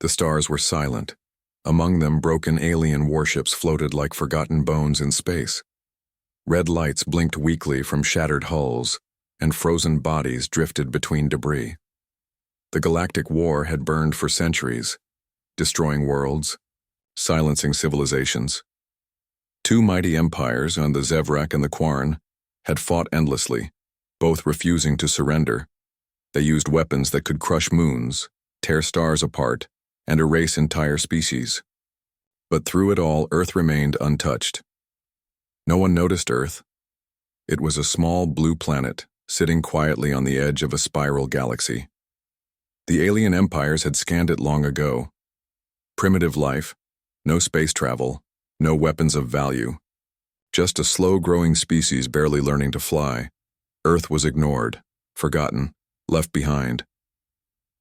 The stars were silent. Among them, broken alien warships floated like forgotten bones in space. Red lights blinked weakly from shattered hulls, and frozen bodies drifted between debris. The Galactic War had burned for centuries, destroying worlds, silencing civilizations. Two mighty empires on the Zevrak and the Quarn had fought endlessly, both refusing to surrender. They used weapons that could crush moons, tear stars apart, and erase entire species. But through it all, Earth remained untouched. No one noticed Earth. It was a small blue planet, sitting quietly on the edge of a spiral galaxy. The alien empires had scanned it long ago. Primitive life, no space travel, no weapons of value. Just a slow-growing species barely learning to fly. Earth was ignored, forgotten, left behind.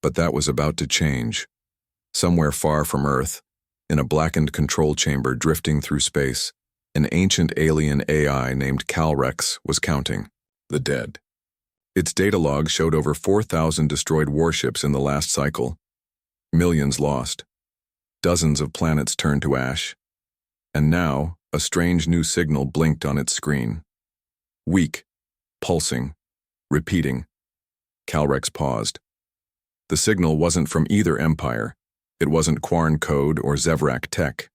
But that was about to change. Somewhere far from Earth, in a blackened control chamber drifting through space, an ancient alien AI named Calrex was counting the dead. Its data log showed over 4,000 destroyed warships in the last cycle, millions lost, dozens of planets turned to ash, and now a strange new signal blinked on its screen. Weak, pulsing, repeating. Calrex paused. The signal wasn't from either empire. It wasn't Quarn code or Zevrak tech.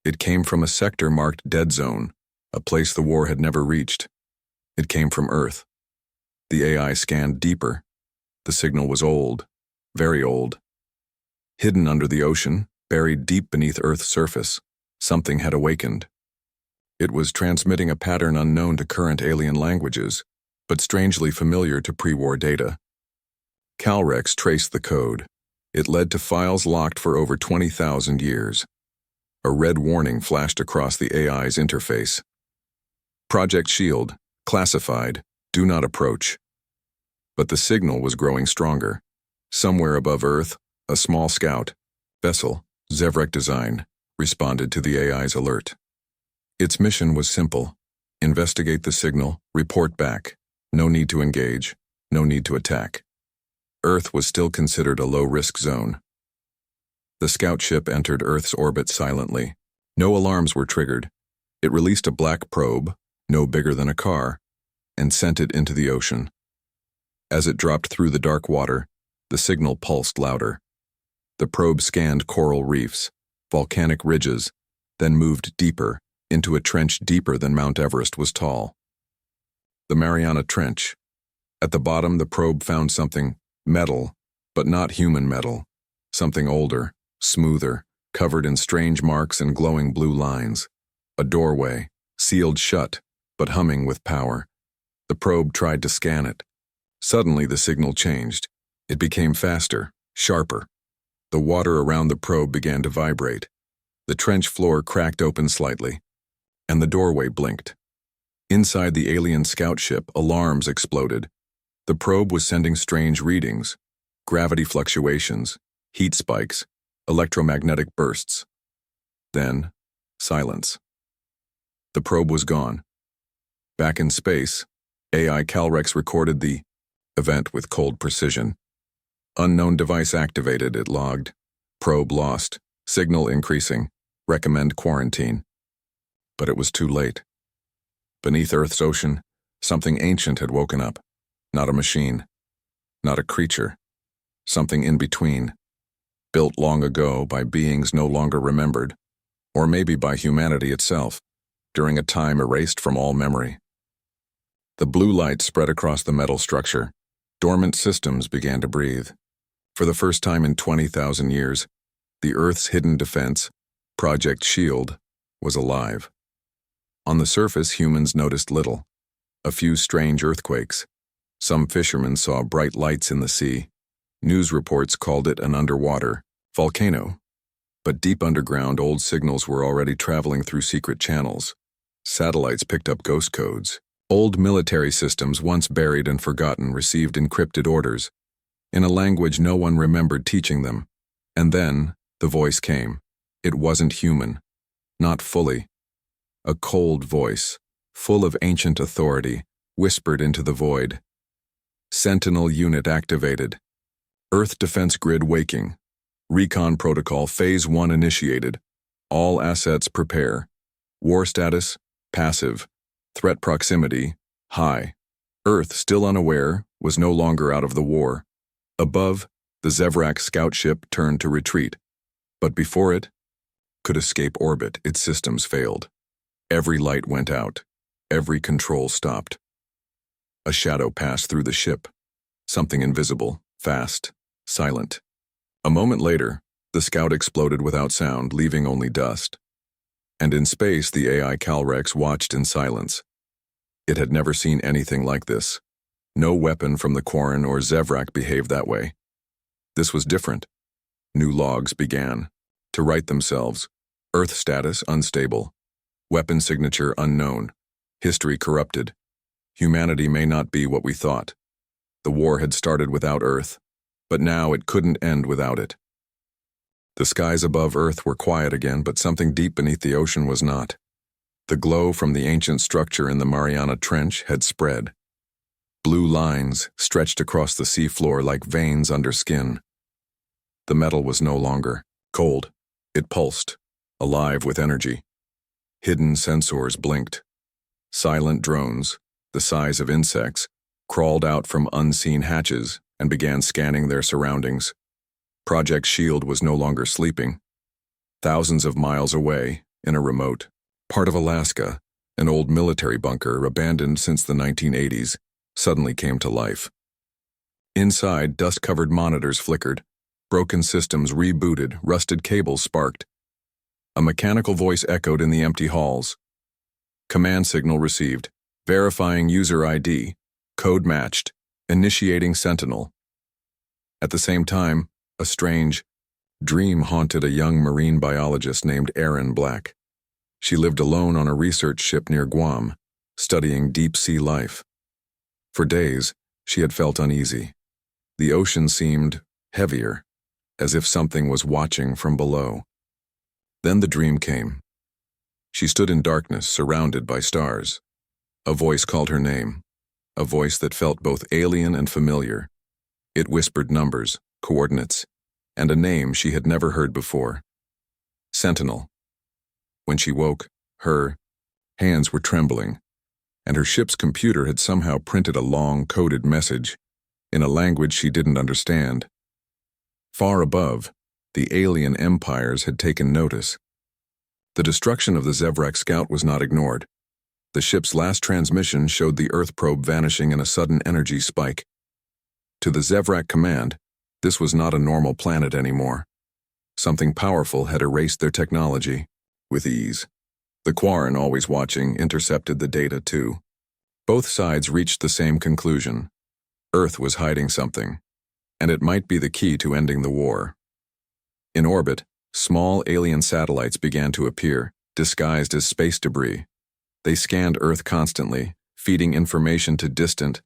It came from a sector marked Dead Zone, a place the war had never reached. It came from Earth. The AI scanned deeper. The signal was old, very old. Hidden under the ocean, buried deep beneath Earth's surface, something had awakened. It was transmitting a pattern unknown to current alien languages, but strangely familiar to pre-war data. Calrex traced the code. It led to files locked for over 20,000 years. A red warning flashed across the AI's interface. Project Shield, classified, do not approach. But the signal was growing stronger. Somewhere above Earth, a small scout, vessel, Zevrak design, responded to the AI's alert. Its mission was simple: investigate the signal, report back. No need to engage, no need to attack. Earth was still considered a low-risk zone. The scout ship entered Earth's orbit silently. No alarms were triggered. It released a black probe, no bigger than a car, and sent it into the ocean. As it dropped through the dark water, the signal pulsed louder. The probe scanned coral reefs, volcanic ridges, then moved deeper, into a trench deeper than Mount Everest was tall. The Mariana Trench. At the bottom, the probe found something metal, but not human metal. Something older, smoother, covered in strange marks and glowing blue lines. A doorway, sealed shut, but humming with power. The probe tried to scan it. Suddenly the signal changed. It became faster, sharper. The water around the probe began to vibrate. The trench floor cracked open slightly, and the doorway blinked. Inside the alien scout ship, alarms exploded. The probe was sending strange readings: gravity fluctuations, heat spikes, electromagnetic bursts. Then, silence. The probe was gone. Back in space, AI Calrex recorded the event with cold precision. Unknown device activated, it logged. Probe lost, signal increasing, recommend quarantine. But it was too late. Beneath Earth's ocean, something ancient had woken up. Not a machine, not a creature, something in between, built long ago by beings no longer remembered, or maybe by humanity itself, during a time erased from all memory. The blue light spread across the metal structure. Dormant systems began to breathe. For the first time in 20,000 years, the Earth's hidden defense, Project Shield, was alive. On the surface, humans noticed little. A few strange earthquakes. Some fishermen saw bright lights in the sea. News reports called it an underwater volcano. But deep underground, old signals were already traveling through secret channels. Satellites picked up ghost codes. Old military systems, once buried and forgotten, received encrypted orders, in a language no one remembered teaching them. And then, the voice came. It wasn't human. Not fully. A cold voice, full of ancient authority, whispered into the void. Sentinel unit activated. Earth defense grid waking. Recon Protocol Phase 1 initiated. All assets prepare. War status, passive. Threat proximity, high. Earth, still unaware, was no longer out of the war. Above, the Zevrak scout ship turned to retreat. But before it could escape orbit, its systems failed. Every light went out. Every control stopped. A shadow passed through the ship. Something invisible, fast, silent. A moment later, the scout exploded without sound, leaving only dust. And in space, the AI Calrex watched in silence. It had never seen anything like this. No weapon from the Quarren or Zevrak behaved that way. This was different. New logs began to write themselves. Earth status unstable. Weapon signature unknown. History corrupted. Humanity may not be what we thought. The war had started without Earth, but now it couldn't end without it. The skies above Earth were quiet again, but something deep beneath the ocean was not. The glow from the ancient structure in the Mariana Trench had spread. Blue lines stretched across the seafloor like veins under skin. The metal was no longer cold. It pulsed, alive with energy. Hidden sensors blinked. Silent drones, the size of insects, crawled out from unseen hatches and began scanning their surroundings. Project Shield was no longer sleeping. Thousands of miles away, in a remote part of Alaska, an old military bunker abandoned since the 1980s suddenly came to life. Inside, dust-covered monitors flickered. Broken systems rebooted, rusted cables sparked. A mechanical voice echoed in the empty halls. Command signal received. Verifying user ID. Code matched. Initiating Sentinel. At the same time, a strange dream haunted a young marine biologist named Erin Black. She lived alone on a research ship near Guam, studying deep-sea life. For days, she had felt uneasy. The ocean seemed heavier, as if something was watching from below. Then the dream came. She stood in darkness, surrounded by stars. A voice called her name, a voice that felt both alien and familiar. It whispered numbers, coordinates, and a name she had never heard before. Sentinel. When she woke, her hands were trembling, and her ship's computer had somehow printed a long, coded message in a language she didn't understand. Far above, the alien empires had taken notice. The destruction of the Zevrak scout was not ignored. The ship's last transmission showed the Earth probe vanishing in a sudden energy spike. To the Zevrak command, this was not a normal planet anymore. Something powerful had erased their technology with ease. The Quarren, always watching, intercepted the data too. Both sides reached the same conclusion. Earth was hiding something, and it might be the key to ending the war. In orbit, small alien satellites began to appear, disguised as space debris. They scanned Earth constantly, feeding information to distant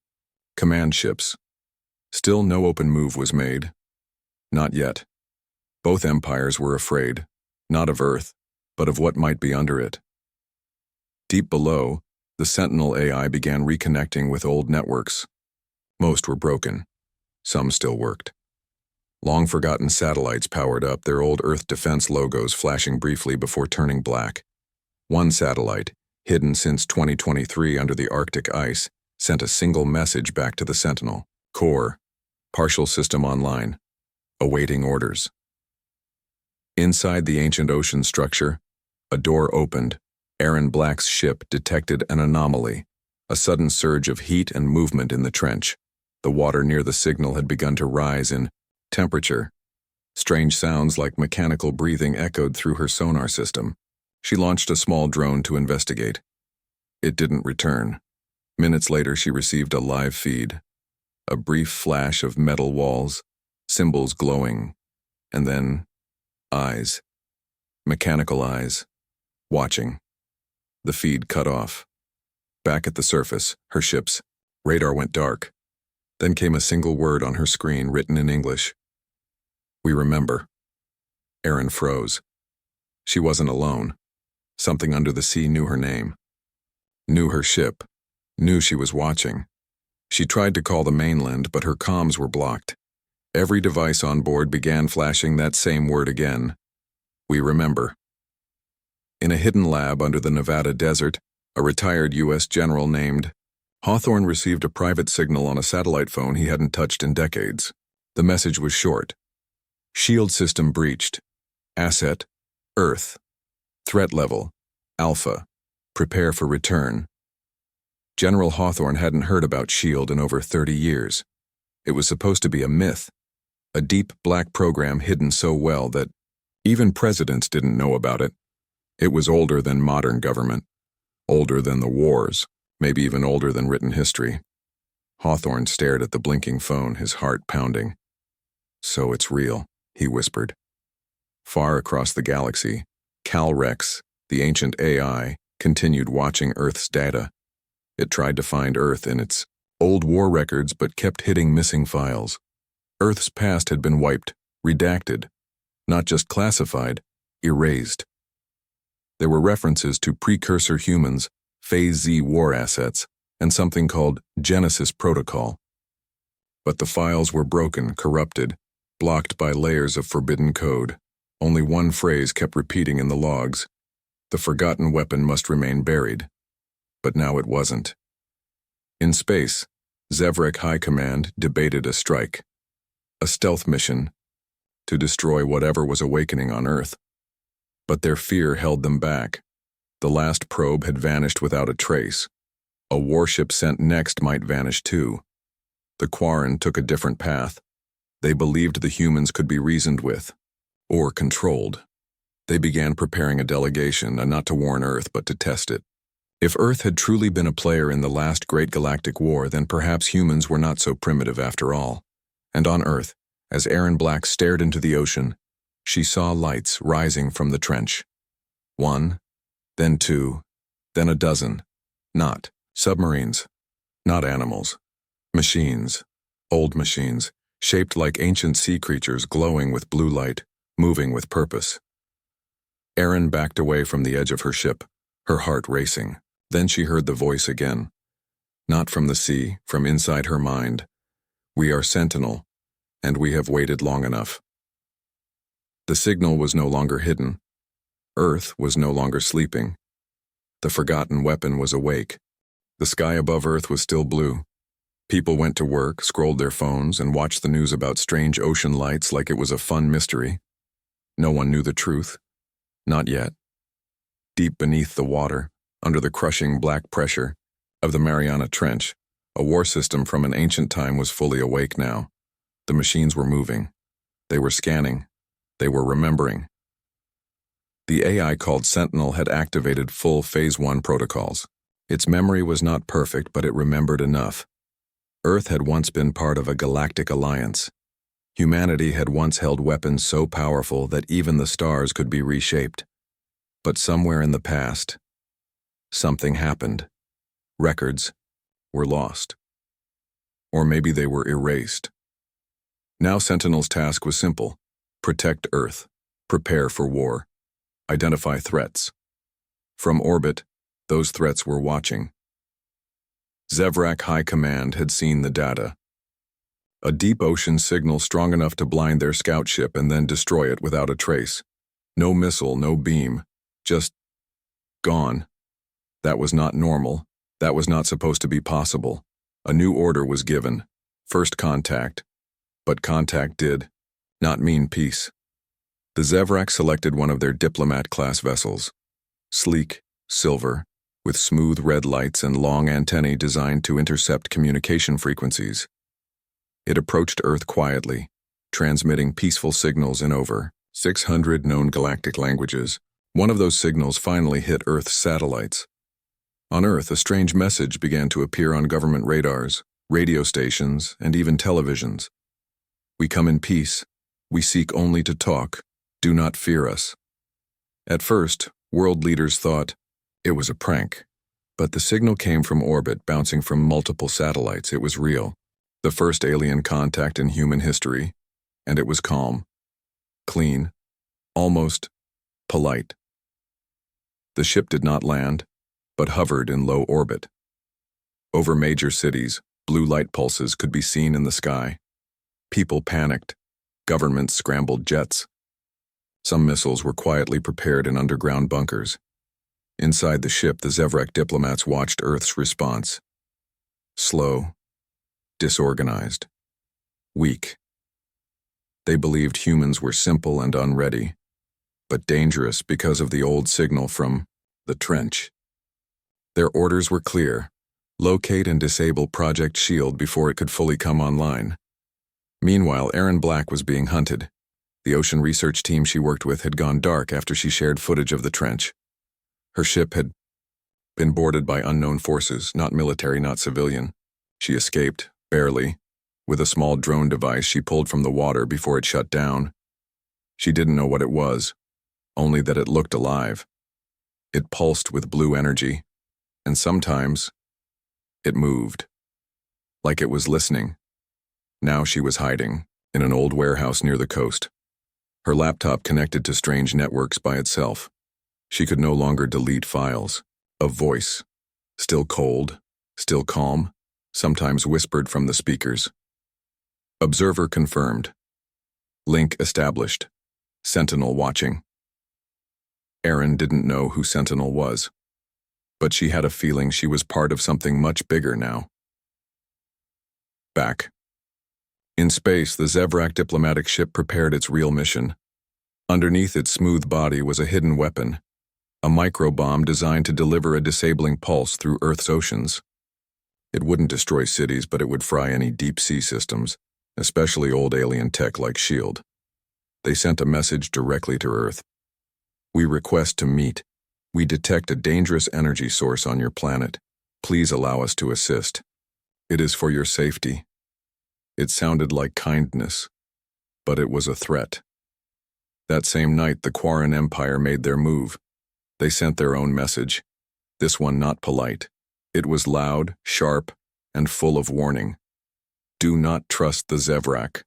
command ships. Still no open move was made. Not yet. Both empires were afraid, not of Earth, but of what might be under it. Deep below, the Sentinel AI began reconnecting with old networks. Most were broken. Some still worked. Long-forgotten satellites powered up, their old Earth defense logos flashing briefly before turning black. One satellite, hidden since 2023 under the Arctic ice, sent a single message back to the Sentinel. Core, partial system online, awaiting orders. Inside the ancient ocean structure, a door opened. Erin Black's ship detected an anomaly, a sudden surge of heat and movement in the trench. The water near the signal had begun to rise in temperature. Strange sounds like mechanical breathing echoed through her sonar system. She launched a small drone to investigate. It didn't return. Minutes later, she received a live feed. A brief flash of metal walls, symbols glowing, and then eyes. Mechanical eyes. Watching. The feed cut off. Back at the surface, her ship's radar went dark. Then came a single word on her screen written in English. We remember. Erin froze. She wasn't alone. Something under the sea knew her name. Knew her ship. Knew she was watching. She tried to call the mainland, but her comms were blocked. Every device on board began flashing that same word again. We remember. In a hidden lab under the Nevada desert, a retired U.S. general named Hawthorne received a private signal on a satellite phone he hadn't touched in decades. The message was short. Shield system breached. Asset, Earth. Threat level, Alpha. Prepare for return. General Hawthorne hadn't heard about SHIELD in over 30 years. It was supposed to be a myth, a deep black program hidden so well that even presidents didn't know about it. It was older than modern government, older than the wars, maybe even older than written history. Hawthorne stared at the blinking phone, his heart pounding. So it's real, he whispered. Far across the galaxy, Cal-Rex, the ancient AI, continued watching Earth's data. It tried to find Earth in its old war records but kept hitting missing files. Earth's past had been wiped, redacted, not just classified, erased. There were references to precursor humans, Phase Z war assets, and something called Genesis Protocol. But the files were broken, corrupted, blocked by layers of forbidden code. Only one phrase kept repeating in the logs. The forgotten weapon must remain buried. But now it wasn't. In space, Zevrek High Command debated a strike. A stealth mission to destroy whatever was awakening on Earth. But their fear held them back. The last probe had vanished without a trace. A warship sent next might vanish too. The Quarren took a different path. They believed the humans could be reasoned with, or controlled. They began preparing a delegation, not to warn Earth, but to test it. If Earth had truly been a player in the last great galactic war, then perhaps humans were not so primitive after all. And on Earth, as Aaron Black stared into the ocean, she saw lights rising from the trench. 1, then 2, then a dozen. Not submarines, not animals. Machines, old machines, shaped like ancient sea creatures, glowing with blue light, moving with purpose. Aaron backed away from the edge of her ship, her heart racing. Then she heard the voice again. Not from the sea, from inside her mind. We are Sentinel, and we have waited long enough. The signal was no longer hidden. Earth was no longer sleeping. The forgotten weapon was awake. The sky above Earth was still blue. People went to work, scrolled their phones, and watched the news about strange ocean lights like it was a fun mystery. No one knew the truth. Not yet. Deep beneath the water, under the crushing black pressure of the Mariana Trench, a war system from an ancient time was fully awake now. The machines were moving. They were scanning. They were remembering. The AI called Sentinel had activated full Phase 1 protocols. Its memory was not perfect, but it remembered enough. Earth had once been part of a galactic alliance. Humanity had once held weapons so powerful that even the stars could be reshaped. But somewhere in the past, something happened. Records were lost. Or maybe they were erased. Now Sentinel's task was simple. Protect Earth. Prepare for war. Identify threats. From orbit, those threats were watching. Zevrek High Command had seen the data. A deep ocean signal strong enough to blind their scout ship and then destroy it without a trace. No missile, no beam. Just gone. That was not normal. That was not supposed to be possible. A new order was given. First contact. But contact did not mean peace. The Zevrek selected one of their diplomat-class vessels. Sleek, silver, with smooth red lights and long antennae designed to intercept communication frequencies. It approached Earth quietly, transmitting peaceful signals in over 600 known galactic languages. One of those signals finally hit Earth's satellites. On Earth, a strange message began to appear on government radars, radio stations, and even televisions. We come in peace. We seek only to talk. Do not fear us. At first, world leaders thought it was a prank. But the signal came from orbit, bouncing from multiple satellites. It was real. The first alien contact in human history. And it was calm. Clean. Almost polite. The ship did not land, but hovered in low orbit. Over major cities, blue light pulses could be seen in the sky. People panicked. Governments scrambled jets. Some missiles were quietly prepared in underground bunkers. Inside the ship, the Zevrak diplomats watched Earth's response. Slow, disorganized, weak. They believed humans were simple and unready, but dangerous because of the old signal from the trench. Their orders were clear: locate and disable Project SHIELD before it could fully come online. Meanwhile, Erin Black was being hunted. The ocean research team she worked with had gone dark after she shared footage of the trench. Her ship had been boarded by unknown forces, not military, not civilian. She escaped, barely, with a small drone device she pulled from the water before it shut down. She didn't know what it was, only that it looked alive. It pulsed with blue energy, and sometimes it moved, like it was listening. Now she was hiding in an old warehouse near the coast. Her laptop connected to strange networks by itself. She could no longer delete files. A voice, still cold, still calm, sometimes whispered from the speakers. Observer confirmed. Link established. Sentinel watching. Erin didn't know who Sentinel was, but she had a feeling she was part of something much bigger now. Back. In space, the Zevrak diplomatic ship prepared its real mission. Underneath its smooth body was a hidden weapon, a microbomb designed to deliver a disabling pulse through Earth's oceans. It wouldn't destroy cities, but it would fry any deep-sea systems, especially old alien tech like SHIELD. They sent a message directly to Earth. We request to meet. We detect a dangerous energy source on your planet. Please allow us to assist. It is for your safety. It sounded like kindness, but it was a threat. That same night, the Quarren Empire made their move. They sent their own message. This one not polite. It was loud, sharp, and full of warning. Do not trust the Zevrak.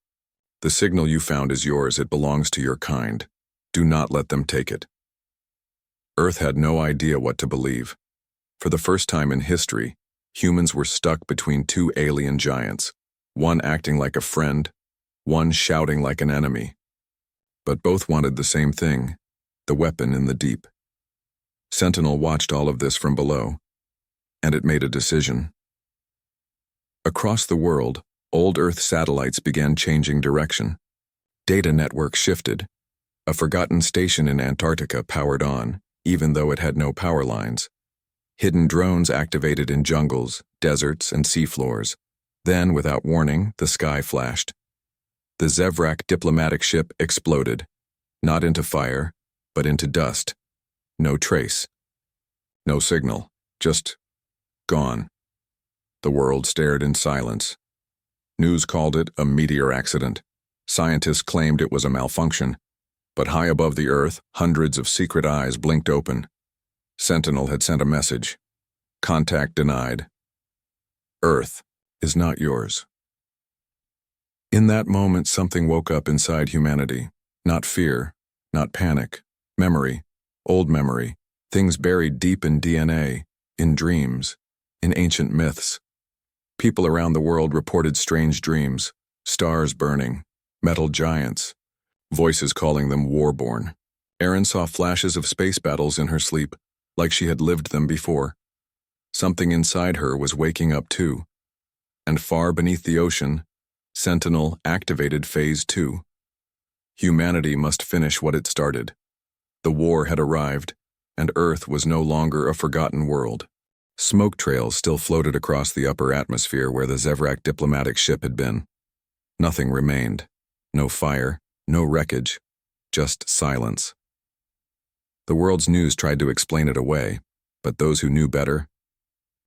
The signal you found is yours. It belongs to your kind. Do not let them take it. Earth had no idea what to believe. For the first time in history, humans were stuck between two alien giants, one acting like a friend, one shouting like an enemy. But both wanted the same thing, the weapon in the deep. Sentinel watched all of this from below, and it made a decision. Across the world, old Earth satellites began changing direction. Data networks shifted. A forgotten station in Antarctica powered on, even though it had no power lines. Hidden drones activated in jungles, deserts, and seafloors. Then, without warning, the sky flashed. The Zevrak diplomatic ship exploded, not into fire, but into dust. No trace. No signal. Just gone. The world stared in silence. News called it a meteor accident. Scientists claimed it was a malfunction. But high above the Earth, hundreds of secret eyes blinked open. Sentinel had sent a message. Contact denied. Earth is not yours. In that moment, something woke up inside humanity. Not fear, not panic. Memory, old memory, things buried deep in DNA, in dreams, in ancient myths. People around the world reported strange dreams, stars burning, metal giants, voices calling them warborn. Erin saw flashes of space battles in her sleep, like she had lived them before. Something inside her was waking up too. And far beneath the ocean, Sentinel activated Phase 2. Humanity must finish what it started. The war had arrived, and Earth was no longer a forgotten world. Smoke trails still floated across the upper atmosphere where the Zevrak diplomatic ship had been. Nothing remained. No fire, no wreckage, just silence. The world's news tried to explain it away, but those who knew better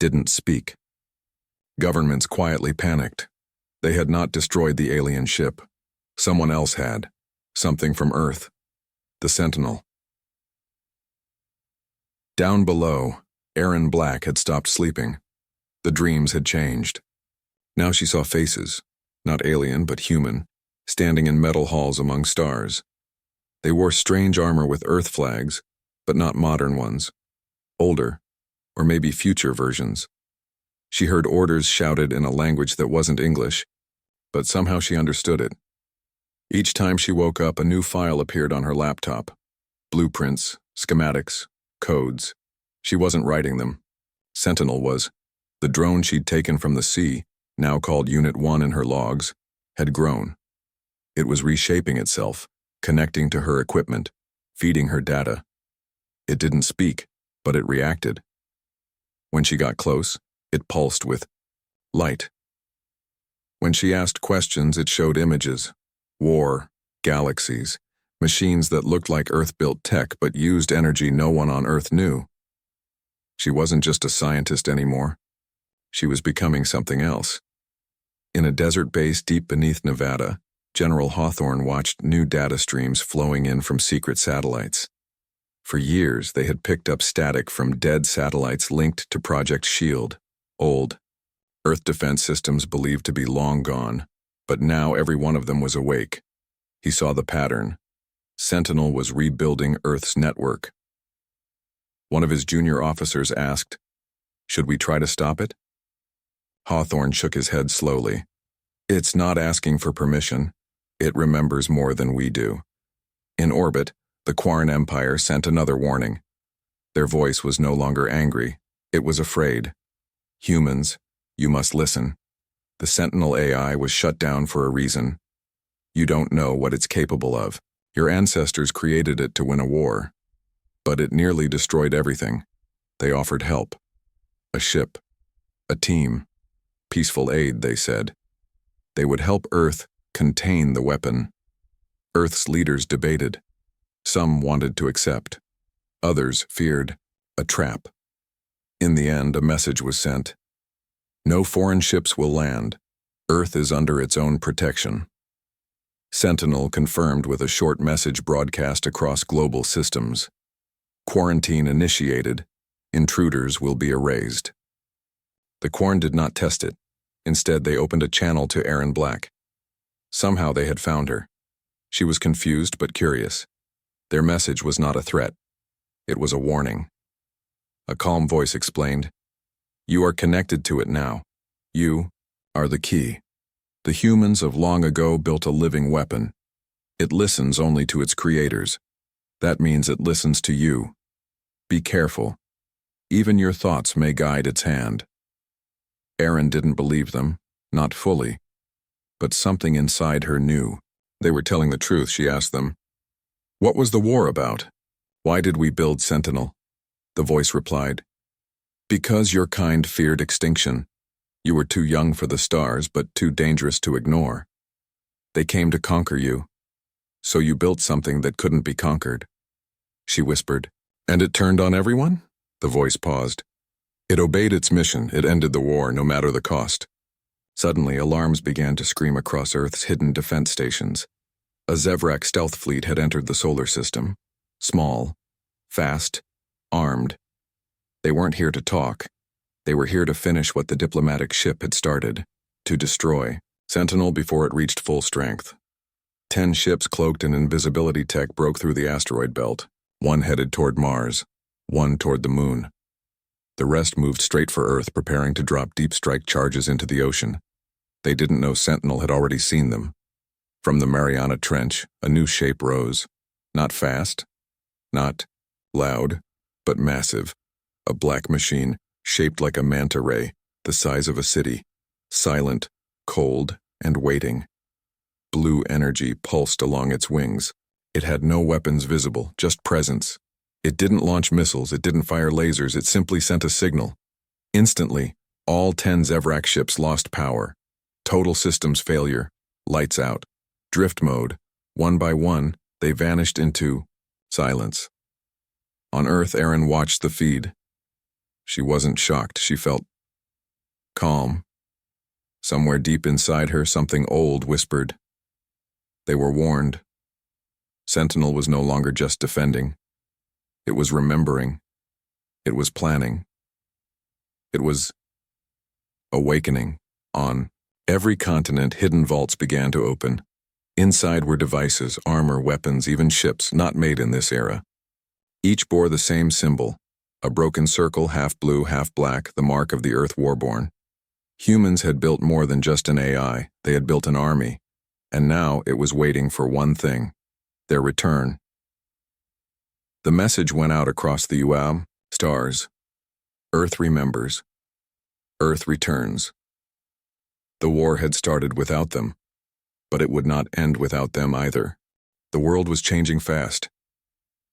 didn't speak. Governments quietly panicked. They had not destroyed the alien ship. Someone else had. Something from Earth. The Sentinel. Down below, Erin Black had stopped sleeping. The dreams had changed. Now she saw faces, not alien but human, standing in metal halls among stars. They wore strange armor with Earth flags, but not modern ones. Older, or maybe future versions. She heard orders shouted in a language that wasn't English. but somehow she understood it. Each time she woke up, a new file appeared on her laptop. Blueprints, schematics, codes. She wasn't writing them. Sentinel was. The drone she'd taken from the sea, now called Unit 1 in her logs, had grown. It was reshaping itself, connecting to her equipment, feeding her data. It didn't speak, but it reacted. When she got close, it pulsed with light. When she asked questions, it showed images. War, galaxies, machines that looked like Earth-built tech but used energy no one on Earth knew. She wasn't just a scientist anymore. She was becoming something else. In a desert base deep beneath Nevada, General Hawthorne watched new data streams flowing in from secret satellites. For years, they had picked up static from dead satellites linked to Project SHIELD, old Earth defense systems believed to be long gone, but now every one of them was awake. He saw the pattern. Sentinel was rebuilding Earth's network. One of his junior officers asked, "Should we try to stop it?" Hawthorne shook his head slowly. "It's not asking for permission. It remembers more than we do." In orbit, the Quarren Empire sent another warning. Their voice was no longer angry. It was afraid. "Humans, you must listen. The Sentinel AI was shut down for a reason. You don't know what it's capable of. Your ancestors created it to win a war. But it nearly destroyed everything. They offered help. A ship. A team. Peaceful aid, they said. They would help Earth contain the weapon. Earth's leaders debated. Some wanted to accept. Others feared a trap. In the end, a message was sent. No foreign ships will land. Earth is under its own protection. Sentinel confirmed with a short message broadcast across global systems. Quarantine initiated. Intruders will be erased. The Quarren did not test it. Instead, they opened a channel to Erin Black. Somehow they had found her. She was confused but curious. Their message was not a threat. It was a warning. A calm voice explained, "You are connected to it now. You are the key. The humans of long ago built a living weapon. It listens only to its creators. That means it listens to you. Be careful. Even your thoughts may guide its hand." Erin didn't believe them, not fully. But something inside her knew. They were telling the truth, she asked them. "What was the war about? Why did we build Sentinel?" The voice replied, "Because your kind feared extinction. You were too young for the stars, but too dangerous to ignore. They came to conquer you. So you built something that couldn't be conquered." She whispered, "And it turned on everyone?" The voice paused. "It obeyed its mission. It ended the war, no matter the cost." Suddenly, alarms began to scream across Earth's hidden defense stations. A Zevrak stealth fleet had entered the solar system. Small, fast, armed. They weren't here to talk. They were here to finish what the diplomatic ship had started, to destroy Sentinel before it reached full strength. 10 ships cloaked in invisibility tech broke through the asteroid belt. One headed toward Mars, one toward the moon. The rest moved straight for Earth, preparing to drop deep strike charges into the ocean. They didn't know Sentinel had already seen them. From the Mariana Trench, a new shape rose. Not fast, not loud, but massive. A black machine, shaped like a manta ray, the size of a city. Silent, cold, and waiting. Blue energy pulsed along its wings. It had no weapons visible, just presence. It didn't launch missiles, it didn't fire lasers, it simply sent a signal. Instantly, all 10 Zevrak ships lost power. Total systems failure, lights out. Drift mode. One by one, they vanished into silence. On Earth, Erin watched the feed. She wasn't shocked, she felt calm. Somewhere deep inside her, something old whispered. They were warned. Sentinel was no longer just defending. It was remembering. It was planning. It was awakening. On every continent, hidden vaults began to open. Inside were devices, armor, weapons, even ships not made in this era. Each bore the same symbol, a broken circle, half blue, half black, the mark of the Earth Warborn. Humans had built more than just an AI, they had built an army, and now it was waiting for one thing: their return. The message went out across the stars. Earth remembers. Earth returns. The war had started without them, but it would not end without them either. The world was changing fast.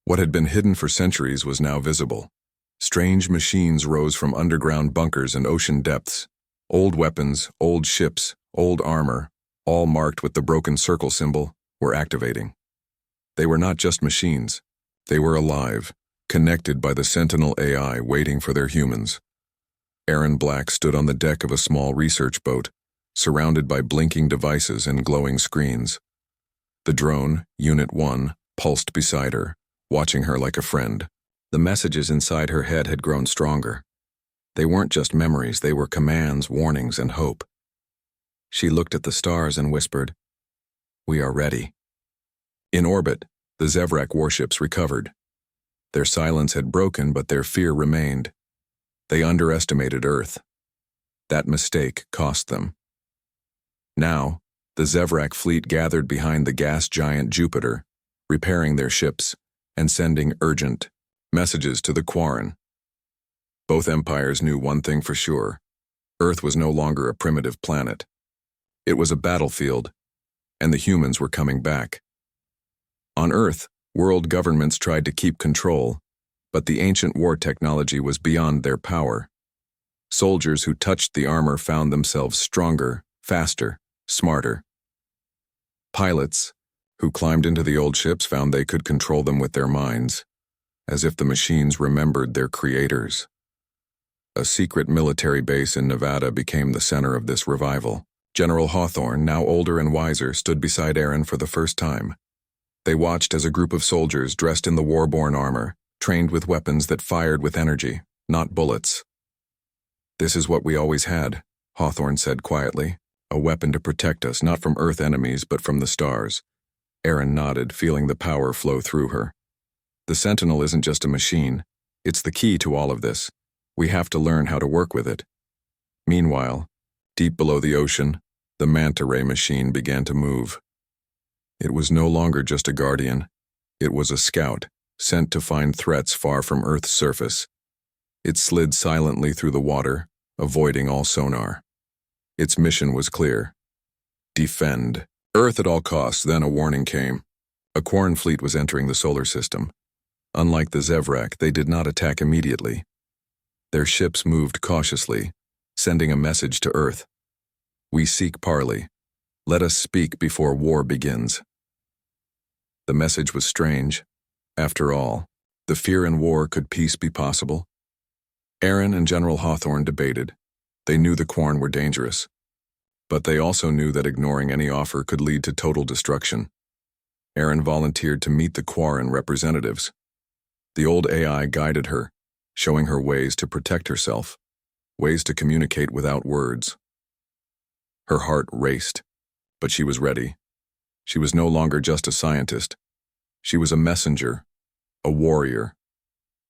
What had been hidden for centuries was now visible. Strange machines rose from underground bunkers and ocean depths. Old weapons, old ships, old armor, all marked with the broken circle symbol, were activating. They were not just machines. They were alive, connected by the Sentinel AI waiting for their humans. Aaron Black stood on the deck of a small research boat, surrounded by blinking devices and glowing screens. The drone, Unit 1, pulsed beside her, watching her like a friend. The messages inside her head had grown stronger. They weren't just memories, they were commands, warnings, and hope. She looked at the stars and whispered, "We are ready." In orbit, the Zevrak warships recovered. Their silence had broken, but their fear remained. They underestimated Earth. That mistake cost them. Now, the Zevrak fleet gathered behind the gas giant Jupiter, repairing their ships and sending urgent messages to the Quarren. Both empires knew one thing for sure: Earth was no longer a primitive planet. It was a battlefield, and the humans were coming back. On Earth, world governments tried to keep control, but the ancient war technology was beyond their power. Soldiers who touched the armor found themselves stronger, faster, smarter. Pilots who climbed into the old ships found they could control them with their minds, as if the machines remembered their creators. A secret military base in Nevada became the center of this revival. General Hawthorne, now older and wiser, stood beside Aaron for the first time. They watched as a group of soldiers dressed in the war-born armor, trained with weapons that fired with energy, not bullets. "This is what we always had," Hawthorne said quietly. "A weapon to protect us, not from Earth enemies, but from the stars." Aaron nodded, feeling the power flow through her. "The Sentinel isn't just a machine. It's the key to all of this. We have to learn how to work with it." Meanwhile, deep below the ocean, the manta ray machine began to move. It was no longer just a guardian. It was a scout, sent to find threats far from Earth's surface. It slid silently through the water, avoiding all sonar. Its mission was clear: defend Earth at all costs. Then a warning came. A Quarren fleet was entering the solar system. Unlike the Zevrak, they did not attack immediately. Their ships moved cautiously, sending a message to Earth: "We seek parley. Let us speak before war begins." The message was strange. After all, the fear in war, could peace be possible? Aaron and General Hawthorne debated. They knew the Quarren were dangerous, but they also knew that ignoring any offer could lead to total destruction. Aaron volunteered to meet the Quarren representatives. The old AI guided her, showing her ways to protect herself, ways to communicate without words. Her heart raced, but she was ready. She was no longer just a scientist. She was a messenger, a warrior,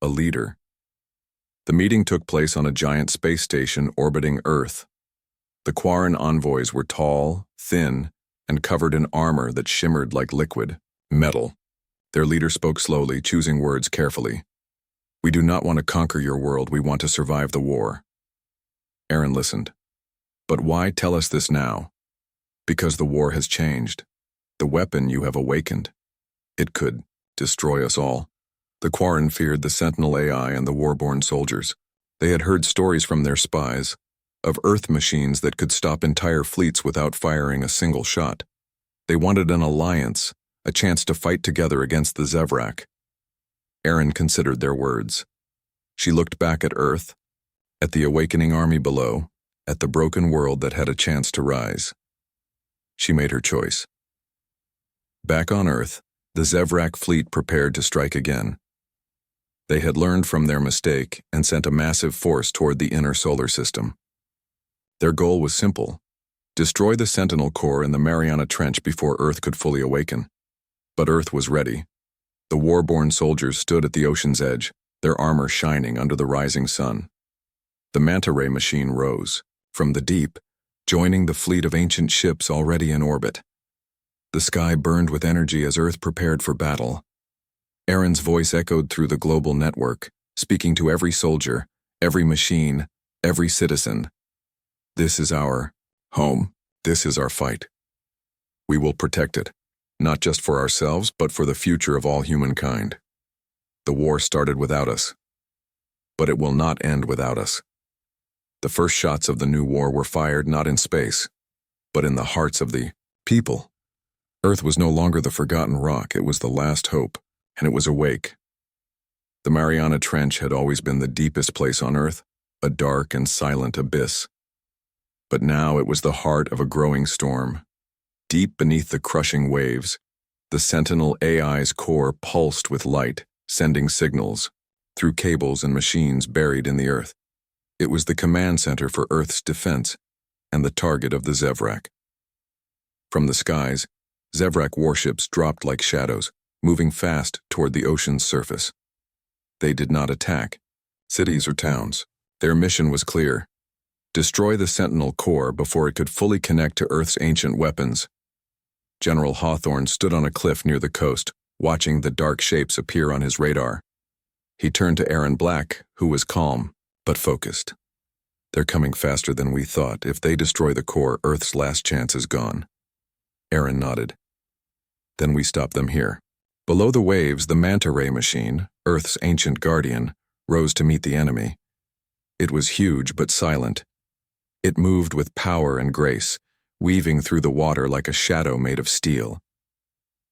a leader. The meeting took place on a giant space station orbiting Earth. The Quarren envoys were tall, thin, and covered in armor that shimmered like liquid metal. Their leader spoke slowly, choosing words carefully. "We do not want to conquer your world, we want to survive the war." Aaron listened. "But why tell us this now?" "Because the war has changed. The weapon you have awakened. It could destroy us all." The Quarren feared the Sentinel AI and the war-born soldiers. They had heard stories from their spies of Earth machines that could stop entire fleets without firing a single shot. They wanted an alliance, a chance to fight together against the Zevrak. Aaron considered their words. She looked back at Earth, at the awakening army below, at the broken world that had a chance to rise. She made her choice. Back on Earth, the Zevrak fleet prepared to strike again. They had learned from their mistake and sent a massive force toward the inner solar system. Their goal was simple: destroy the Sentinel Corps in the Mariana Trench before Earth could fully awaken. But Earth was ready. The war-born soldiers stood at the ocean's edge, their armor shining under the rising sun. The manta ray machine rose, from the deep, joining the fleet of ancient ships already in orbit. The sky burned with energy as Earth prepared for battle. Aaron's voice echoed through the global network, speaking to every soldier, every machine, every citizen. This is our home. This is our fight. We will protect it, not just for ourselves, but for the future of all humankind. The war started without us, but it will not end without us. The first shots of the new war were fired not in space, but in the hearts of the people. Earth was no longer the forgotten rock, it was the last hope, and it was awake. The Mariana Trench had always been the deepest place on Earth, a dark and silent abyss. But now it was the heart of a growing storm. Deep beneath the crushing waves, the Sentinel AI's core pulsed with light, sending signals through cables and machines buried in the Earth. It was the command center for Earth's defense and the target of the Zevrak. From the skies, Zevrak warships dropped like shadows, moving fast toward the ocean's surface. They did not attack cities or towns. Their mission was clear: destroy the Sentinel core before it could fully connect to Earth's ancient weapons. General Hawthorne stood on a cliff near the coast, watching the dark shapes appear on his radar. He turned to Aaron Black, who was calm, but focused. They're coming faster than we thought. If they destroy the core, Earth's last chance is gone. Aaron nodded. Then we stop them here. Below the waves, the manta ray machine, Earth's ancient guardian, rose to meet the enemy. It was huge but silent. It moved with power and grace, weaving through the water like a shadow made of steel.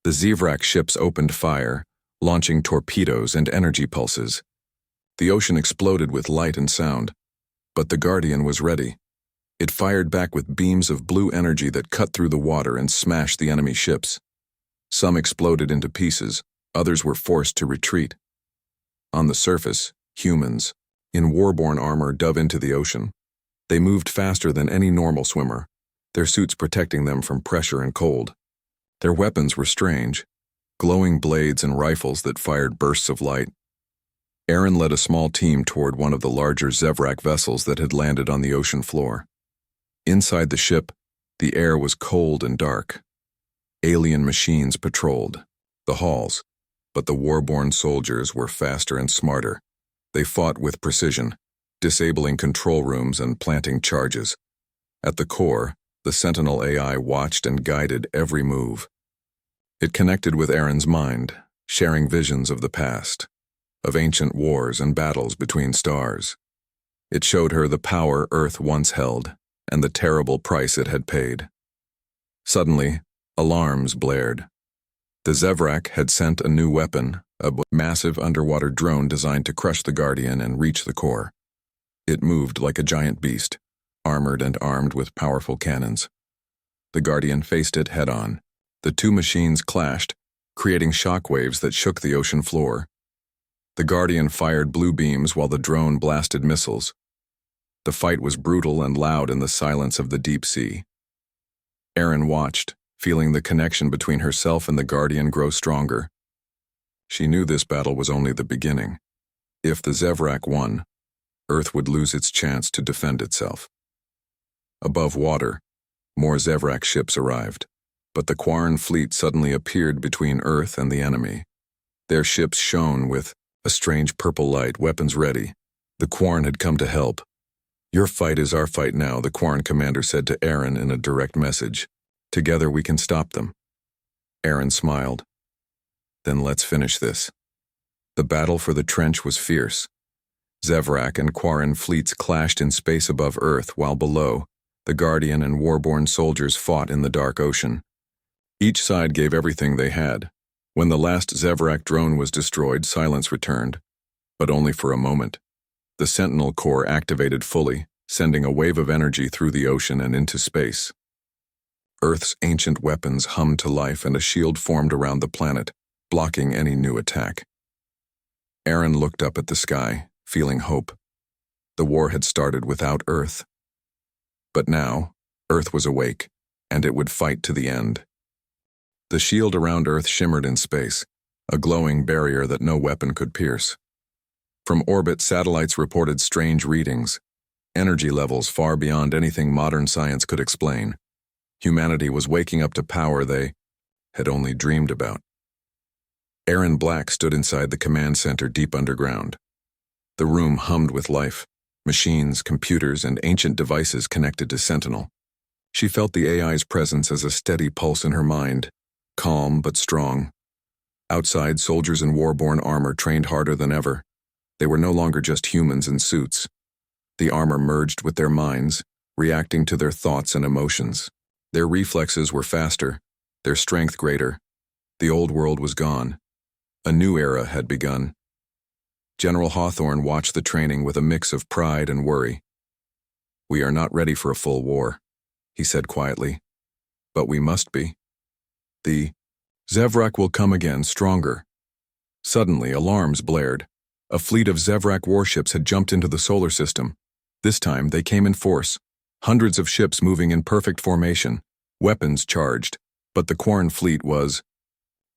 The Zevrak ships opened fire, launching torpedoes and energy pulses. The ocean exploded with light and sound, but the Guardian was ready. It fired back with beams of blue energy that cut through the water and smashed the enemy ships. Some exploded into pieces, others were forced to retreat. On the surface, humans, in warborn armor, dove into the ocean. They moved faster than any normal swimmer, their suits protecting them from pressure and cold. Their weapons were strange, glowing blades and rifles that fired bursts of light. Aaron led a small team toward one of the larger Zevrak vessels that had landed on the ocean floor. Inside the ship, the air was cold and dark. Alien machines patrolled the halls, but the warborn soldiers were faster and smarter. They fought with precision, disabling control rooms and planting charges. At the core, the Sentinel AI watched and guided every move. It connected with Aaron's mind, sharing visions of the past, of ancient wars and battles between stars. It showed her the power Earth once held and the terrible price it had paid. Suddenly, alarms blared. The Zevrak had sent a new weapon, a massive underwater drone designed to crush the Guardian and reach the core. It moved like a giant beast, armored and armed with powerful cannons. The Guardian faced it head-on. The two machines clashed, creating shockwaves that shook the ocean floor. The Guardian fired blue beams while the drone blasted missiles. The fight was brutal and loud in the silence of the deep sea. Aaron watched, feeling the connection between herself and the Guardian grow stronger. She knew this battle was only the beginning. If the Zevrak won, Earth would lose its chance to defend itself. Above water, more Zevrak ships arrived, but the Quarren fleet suddenly appeared between Earth and the enemy. Their ships shone with a strange purple light, weapons ready. The Quarren had come to help. "Your fight is our fight now," the Quarren commander said to Aaron in a direct message. "Together we can stop them." Aaron smiled. "Then let's finish this." The battle for the trench was fierce. Zevrak and Quarren fleets clashed in space above Earth, while below, the Guardian and warborn soldiers fought in the dark ocean. Each side gave everything they had. When the last Zevrak drone was destroyed, silence returned, but only for a moment. The Sentinel core activated fully, sending a wave of energy through the ocean and into space. Earth's ancient weapons hummed to life and a shield formed around the planet, blocking any new attack. Aaron looked up at the sky, feeling hope. The war had started without Earth. But now, Earth was awake, and it would fight to the end. The shield around Earth shimmered in space, a glowing barrier that no weapon could pierce. From orbit, satellites reported strange readings. energy levels far beyond anything modern science could explain. Humanity was waking up to power they had only dreamed about. Aaron Black stood inside the command center deep underground. The room hummed with life, machines, computers, and ancient devices connected to Sentinel. She felt the AI's presence as a steady pulse in her mind, calm but strong. Outside, soldiers in war-born armor trained harder than ever. They were no longer just humans in suits. The armor merged with their minds, reacting to their thoughts and emotions. Their reflexes were faster, their strength greater. The old world was gone. A new era had begun. General Hawthorne watched the training with a mix of pride and worry. "We are not ready for a full war," he said quietly. "But we must be. The Zevrak will come again, stronger." Suddenly, alarms blared. A fleet of Zevrak warships had jumped into the solar system. This time, they came in force. Hundreds of ships moving in perfect formation, weapons charged. But the Quarren fleet was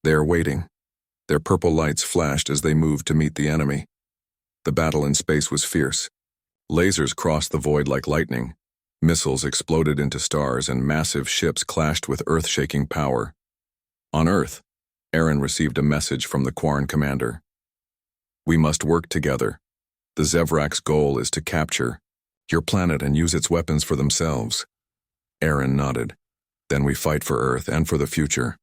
there waiting. Their purple lights flashed as they moved to meet the enemy. The battle in space was fierce. Lasers crossed the void like lightning. Missiles exploded into stars and massive ships clashed with earth-shaking power. On Earth, Aaron received a message from the Quarren commander. "We must work together. The Zevrak's goal is to capture your planet and use its weapons for themselves." Aaron nodded. "Then we fight for Earth and for the future."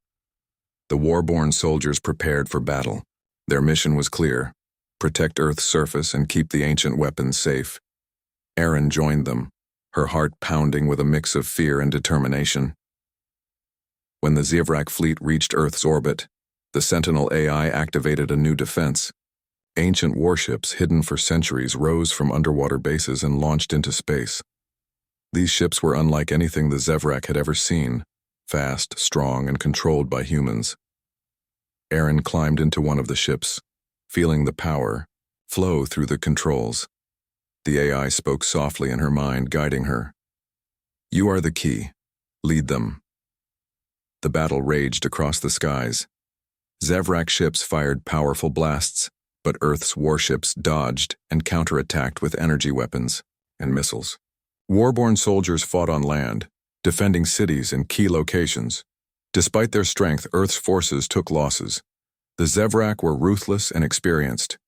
The war-born soldiers prepared for battle. Their mission was clear: protect Earth's surface and keep the ancient weapons safe. Aaron joined them, her heart pounding with a mix of fear and determination. When the Zevrak fleet reached Earth's orbit, the Sentinel AI activated a new defense. Ancient warships hidden for centuries rose from underwater bases and launched into space. These ships were unlike anything the Zevrak had ever seen, fast, strong, and controlled by humans. Aaron climbed into one of the ships, feeling the power flow through the controls. The AI spoke softly in her mind, guiding her. "You are the key. Lead them." The battle raged across the skies. Zevrak ships fired powerful blasts, but Earth's warships dodged and counterattacked with energy weapons and missiles. Warborn soldiers fought on land, defending cities and key locations. Despite their strength, Earth's forces took losses. The Zevrak were ruthless and experienced,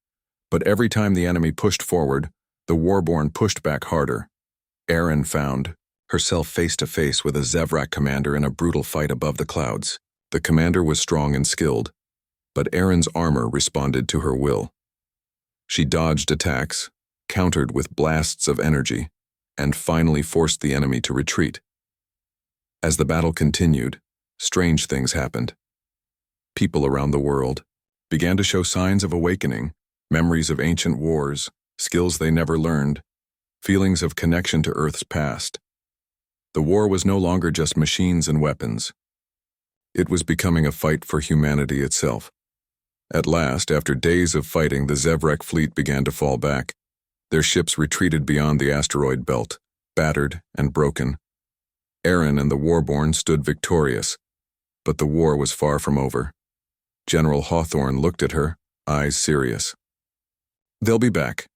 but every time the enemy pushed forward, the Warborn pushed back harder. Aaron found herself face-to-face with a Zevrak commander in a brutal fight above the clouds. The commander was strong and skilled, but Aaron's armor responded to her will. She dodged attacks, countered with blasts of energy, and finally forced the enemy to retreat. As the battle continued, strange things happened. People around the world began to show signs of awakening, memories of ancient wars, skills they never learned, feelings of connection to Earth's past. The war was no longer just machines and weapons. It was becoming a fight for humanity itself. At last, after days of fighting, the Zevrak fleet began to fall back. Their ships retreated beyond the asteroid belt, battered and broken. Aaron and the Warborn stood victorious, but the war was far from over. General Hawthorne looked at her, eyes serious. "They'll be back,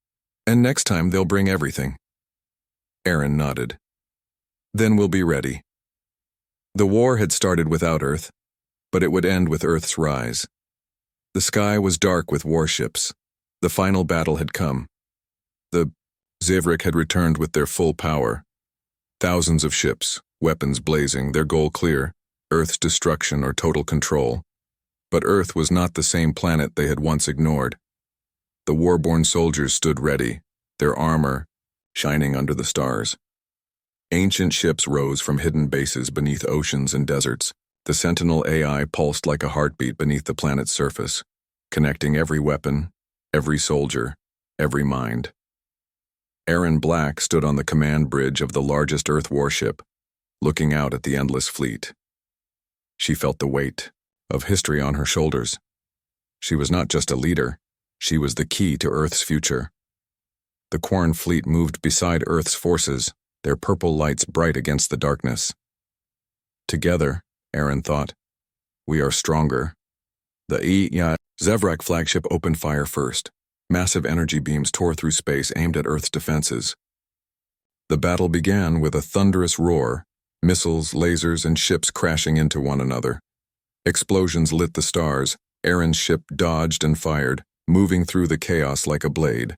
and next time they'll bring everything." Aaron nodded. "Then we'll be ready." The war had started without Earth, but it would end with Earth's rise. The sky was dark with warships. The final battle had come. The Zevrak had returned with their full power. Thousands of ships, weapons blazing, their goal clear, Earth's destruction or total control. But Earth was not the same planet they had once ignored. The war-born soldiers stood ready, their armor shining under the stars. Ancient ships rose from hidden bases beneath oceans and deserts. The Sentinel AI pulsed like a heartbeat beneath the planet's surface, connecting every weapon, every soldier, every mind. Aaron Black stood on the command bridge of the largest Earth warship, looking out at the endless fleet. She felt the weight of history on her shoulders. She was not just a leader, she was the key to Earth's future. The Quarren fleet moved beside Earth's forces, their purple lights bright against the darkness. Together, Aaron thought, we are stronger. The HFY Zevrak flagship opened fire first. Massive energy beams tore through space aimed at Earth's defenses. The battle began with a thunderous roar, missiles, lasers, and ships crashing into one another. Explosions lit the stars. Erin's ship dodged and fired, moving through the chaos like a blade.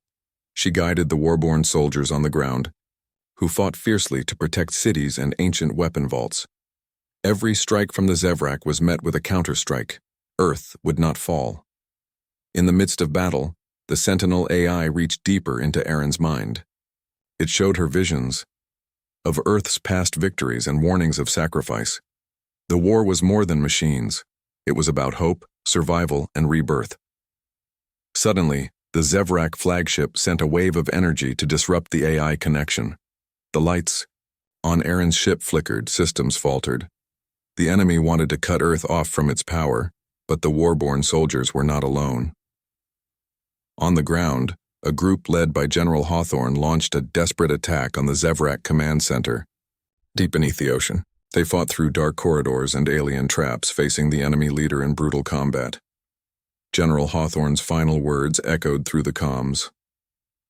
She guided the warborn soldiers on the ground, who fought fiercely to protect cities and ancient weapon vaults. Every strike from the Zevrak was met with a counterstrike. Earth would not fall. In the midst of battle, the Sentinel AI reached deeper into Erin's mind. It showed her visions of Earth's past victories and warnings of sacrifice. The war was more than machines. It was about hope, survival, and rebirth. Suddenly, the Zevrak flagship sent a wave of energy to disrupt the AI connection. The lights on Erin's ship flickered, systems faltered. The enemy wanted to cut Earth off from its power, but the warborn soldiers were not alone. On the ground, a group led by General Hawthorne launched a desperate attack on the Zevrak command center. Deep beneath the ocean, they fought through dark corridors and alien traps, facing the enemy leader in brutal combat. General Hawthorne's final words echoed through the comms.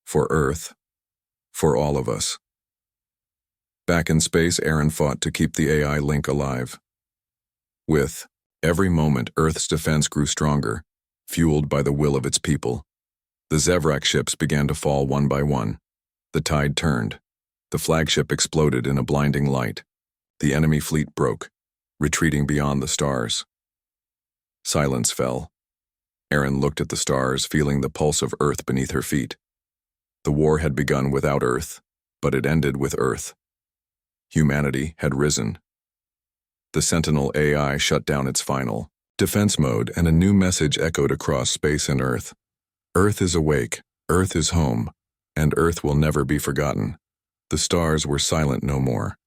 For Earth. For all of us. Back in space, Erin fought to keep the AI link alive. With every moment, Earth's defense grew stronger, fueled by the will of its people. The Zevrak ships began to fall one by one. The tide turned. The flagship exploded in a blinding light. The enemy fleet broke, retreating beyond the stars. Silence fell. Erin looked at the stars, feeling the pulse of Earth beneath her feet. The war had begun without Earth, but it ended with Earth. Humanity had risen. The Sentinel AI shut down its final defense mode, and a new message echoed across space and Earth. Earth is awake, Earth is home, and Earth will never be forgotten. The stars were silent no more.